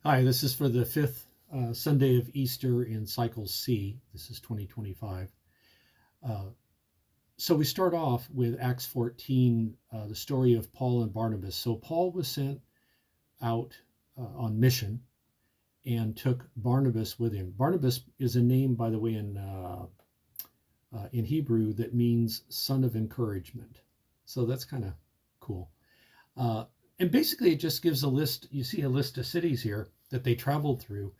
Hi, this is for the fifth Sunday of Easter in Cycle C. This is 2025. Uh, so we start off with Acts 14, the story of Paul and Barnabas. So Paul was sent out on mission and took Barnabas with him. Barnabas is a name, by the way, in Hebrew that means son of encouragement. So that's kind of cool. Uh, and basically, it just gives a list. You see a list of cities here that they traveled through,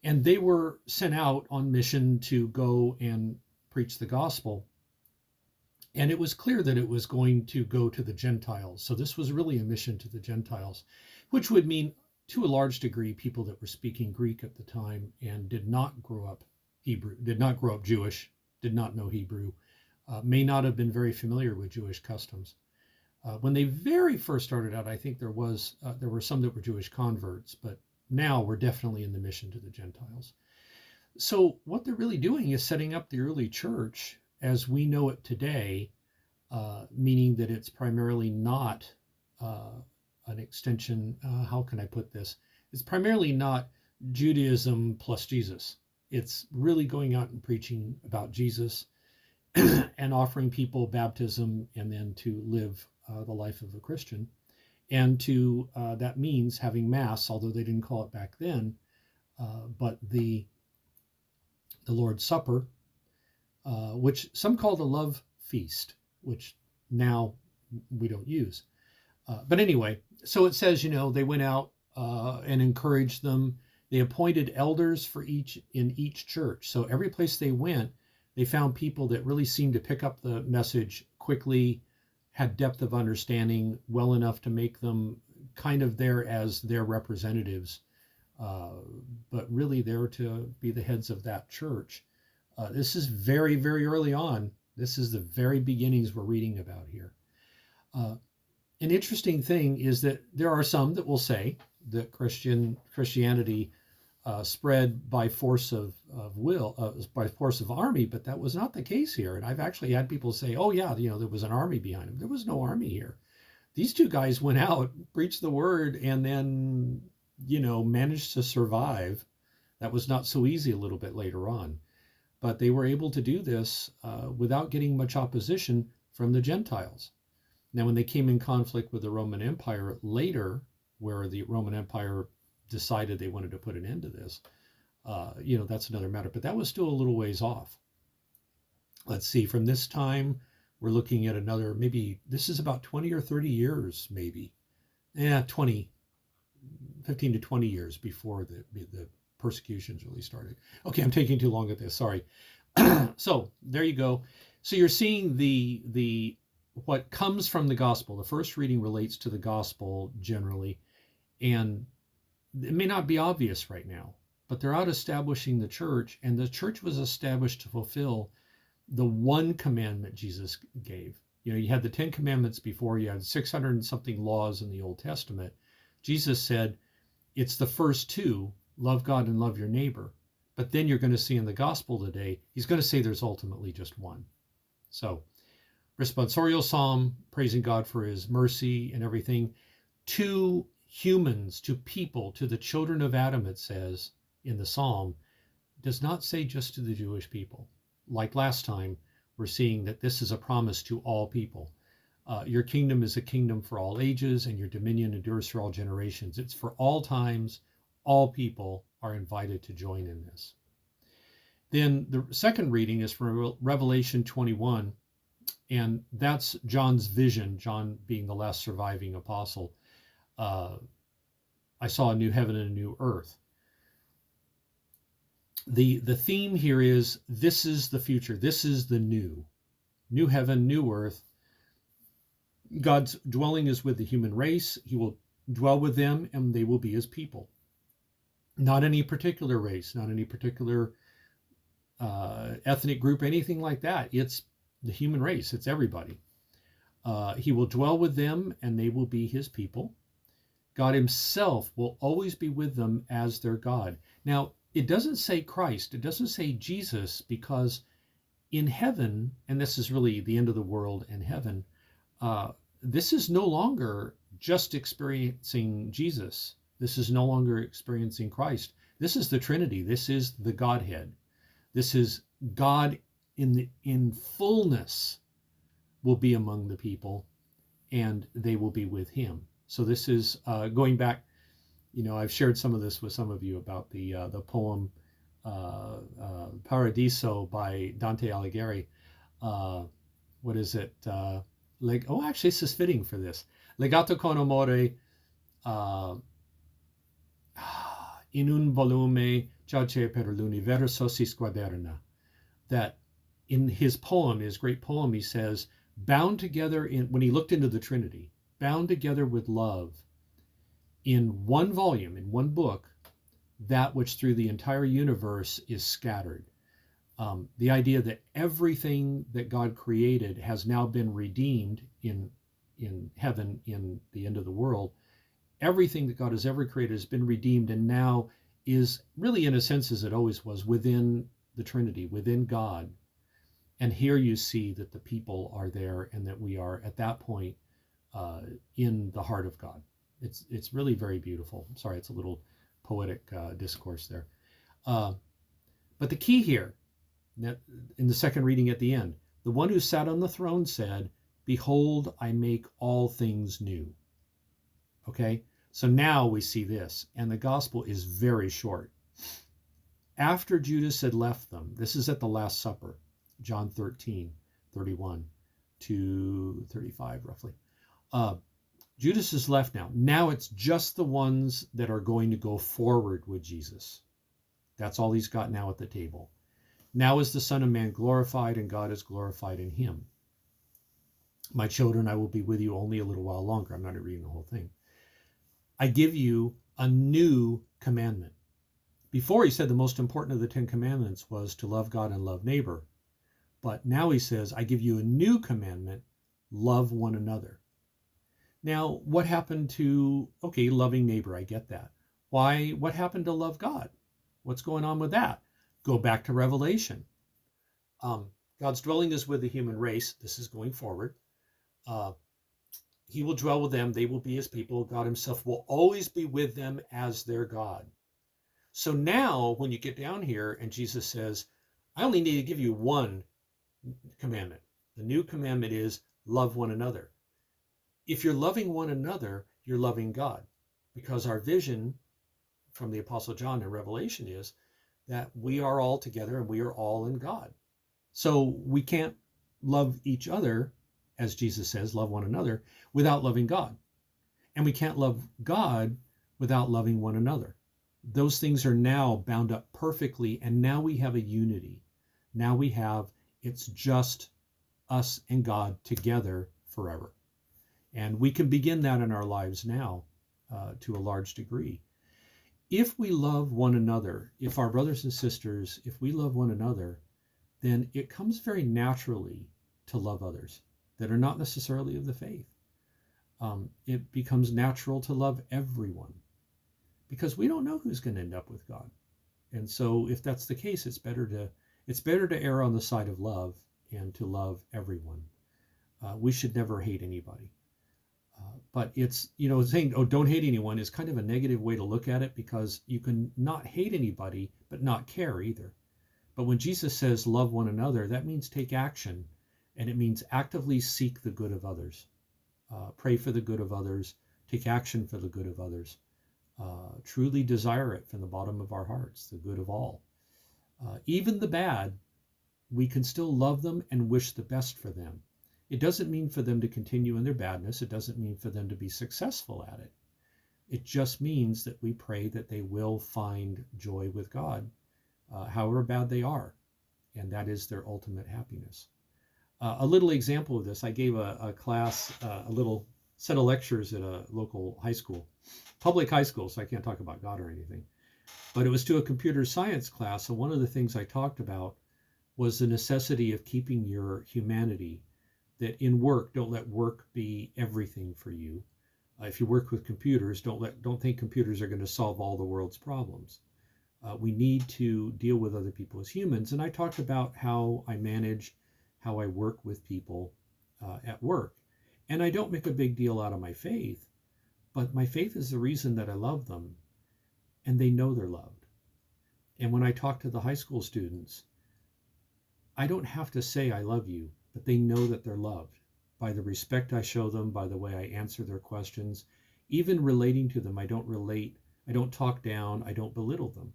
and they were sent out on mission to go and preach the gospel. And it was clear that it was going to go to the Gentiles. So this was really a mission to the Gentiles, which would mean, to a large degree, people that were speaking Greek at the time and did not grow up Hebrew, did not grow up Jewish, did not know Hebrew, may not have been very familiar with Jewish customs. When they very first started out, I think there were some that were Jewish converts, but now we're definitely in the mission to the Gentiles. So what they're really doing is setting up the early church as we know it today, meaning that it's primarily not uh, an extension. How can I put this? It's primarily not Judaism plus Jesus. It's really going out and preaching about Jesus and offering people baptism and then to live the life of a Christian. And to that means having Mass, although they didn't call it back then, but the Lord's Supper, which some call the love feast, which now we don't use. But anyway, so it says, they went out and encouraged them. They appointed elders for in each church. So every place they went, they found people that really seemed to pick up the message quickly, had depth of understanding well enough to make them kind of there as their representatives, but really there to be the heads of that church. This is very, very early on. This is the very beginnings we're reading about here. An interesting thing is that there are some that will say that Christianity spread by force of by force of army, but that was not the case here. And I've actually had people say, "Oh yeah, there was an army behind them." There was no army here. These two guys went out, preached the word, and then managed to survive. That was not so easy a little bit later on, but they were able to do this without getting much opposition from the Gentiles. Now, when they came in conflict with the Roman Empire later, where the Roman Empire decided they wanted to put an end to this, that's another matter. But that was still a little ways off. Let's see, from this time, we're looking at another, maybe this is about 20 or 30 years, maybe. 20, 15 to 20 years before the persecutions really started. Okay, I'm taking too long at this, sorry. So there you go. So you're seeing the what comes from the gospel. The first reading relates to the gospel generally, and it may not be obvious right now, but they're out establishing the church, and the church was established to fulfill the one commandment Jesus gave. You had the 10 commandments before, you had 600 and something laws in the Old Testament. Jesus said, it's the first two, love God and love your neighbor. But then you're going to see in the gospel today, he's going to say there's ultimately just one. So, responsorial psalm, praising God for his mercy and everything, to humans, to people, to the children of Adam, it says in the psalm, does not say just to the Jewish people. Like last time, we're seeing that this is a promise to all people. Your kingdom is a kingdom for all ages, and your dominion endures for all generations. It's for all times. All people are invited to join in this. Then the second reading is from Revelation 21, and that's John's vision, John being the last surviving apostle. I saw a new heaven and a new earth. The theme here is, this is the future. This is the new heaven, new earth. God's dwelling is with the human race. He will dwell with them, and they will be his people. Not any particular race, not any particular ethnic group, anything like that. It's the human race. It's everybody. He will dwell with them, and they will be his people. God himself will always be with them as their God. Now, it doesn't say Christ. It doesn't say Jesus, because in heaven, and this is really the end of the world and heaven, this is no longer just experiencing Jesus. This is no longer experiencing Christ. This is the Trinity. This is the Godhead. This is God in fullness will be among the people, and they will be with him. So this is going back. I've shared some of this with some of you about the poem Paradiso by Dante Alighieri. What is it? Actually, this is fitting for this. Legato con amore in un volume giace per l'universo si squaderna. That in his poem, his great poem, he says, bound together when he looked into the Trinity, bound together with love, in one volume, in one book, that which through the entire universe is scattered. The idea that everything that God created has now been redeemed in heaven, in the end of the world. Everything that God has ever created has been redeemed and now is really, in a sense, as it always was, within the Trinity, within God. And here you see that the people are there and that we are at that point in the heart of God. It's really very beautiful. Sorry, it's a little poetic discourse there. But the key here, in the second reading at the end, the one who sat on the throne said, "Behold, I make all things new." Okay, so now we see this, and the gospel is very short. After Judas had left them, this is at the Last Supper, John 13, 31 to 35 roughly. Judas is left now. Now it's just the ones that are going to go forward with Jesus. That's all he's got now at the table. Now is the Son of Man glorified, and God is glorified in him. My children, I will be with you only a little while longer. I'm not reading the whole thing. I give you a new commandment. Before he said the most important of the 10 commandments was to love God and love neighbor. But now he says, I give you a new commandment, love one another. Now, what happened to, loving neighbor? I get that. Why? What happened to love God? What's going on with that? Go back to Revelation. God's dwelling is with the human race. This is going forward. He will dwell with them. They will be his people. God himself will always be with them as their God. So now when you get down here and Jesus says, I only need to give you one commandment. The new commandment is love one another. If you're loving one another, you're loving God, because our vision from the Apostle John in Revelation is that we are all together and we are all in God. So we can't love each other, as Jesus says, love one another, without loving God. And we can't love God without loving one another. Those things are now bound up perfectly, and now we have a unity. Now we have, it's just us and God together forever. And we can begin that in our lives now to a large degree. If we love one another, if our brothers and sisters, if we love one another, then it comes very naturally to love others that are not necessarily of the faith. It becomes natural to love everyone because we don't know who's going to end up with God. And so if that's the case, it's better to err on the side of love and to love everyone. We should never hate anybody. But it's, saying, don't hate anyone is kind of a negative way to look at it, because you can not hate anybody, but not care either. But when Jesus says love one another, that means take action, and it means actively seek the good of others. Pray for the good of others, take action for the good of others. Truly desire it from the bottom of our hearts, the good of all. Even the bad, we can still love them and wish the best for them. It doesn't mean for them to continue in their badness. It doesn't mean for them to be successful at it. It just means that we pray that they will find joy with God, however bad they are. And that is their ultimate happiness. A little example of this, I gave a class, a little set of lectures at a local high school, public high school, so I can't talk about God or anything. But it was to a computer science class. And one of the things I talked about was the necessity of keeping your humanity. That in work, don't let work be everything for you. If you work with computers, don't think computers are going to solve all the world's problems. We need to deal with other people as humans. And I talked about how I manage, how I work with people at work. And I don't make a big deal out of my faith, but my faith is the reason that I love them, and they know they're loved. And when I talk to the high school students, I don't have to say I love you, but they know that they're loved by the respect I show them, by the way I answer their questions. Even relating to them, I don't talk down, I don't belittle them.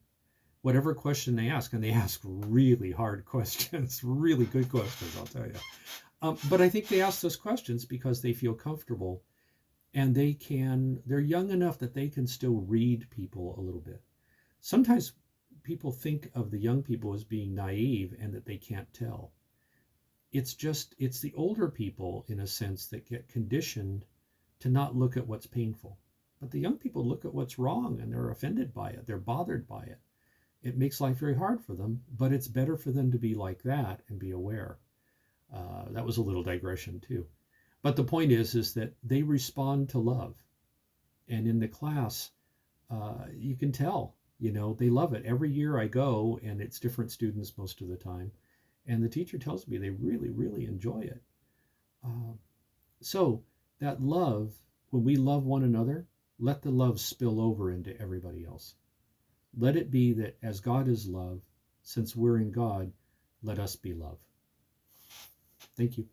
Whatever question they ask, and they ask really hard questions, really good questions, I'll tell you. But I think they ask those questions because they feel comfortable, and they're young enough that they can still read people a little bit. Sometimes people think of the young people as being naive and that they can't tell. It's the older people, in a sense, that get conditioned to not look at what's painful. But the young people look at what's wrong and they're offended by it. They're bothered by it. It makes life very hard for them, but it's better for them to be like that and be aware. That was a little digression too. But the point is that they respond to love. And in the class, you can tell, they love it. Every year I go, and it's different students most of the time. And the teacher tells me they really, really enjoy it. So that love, when we love one another, let the love spill over into everybody else. Let it be that as God is love, since we're in God, let us be love. Thank you.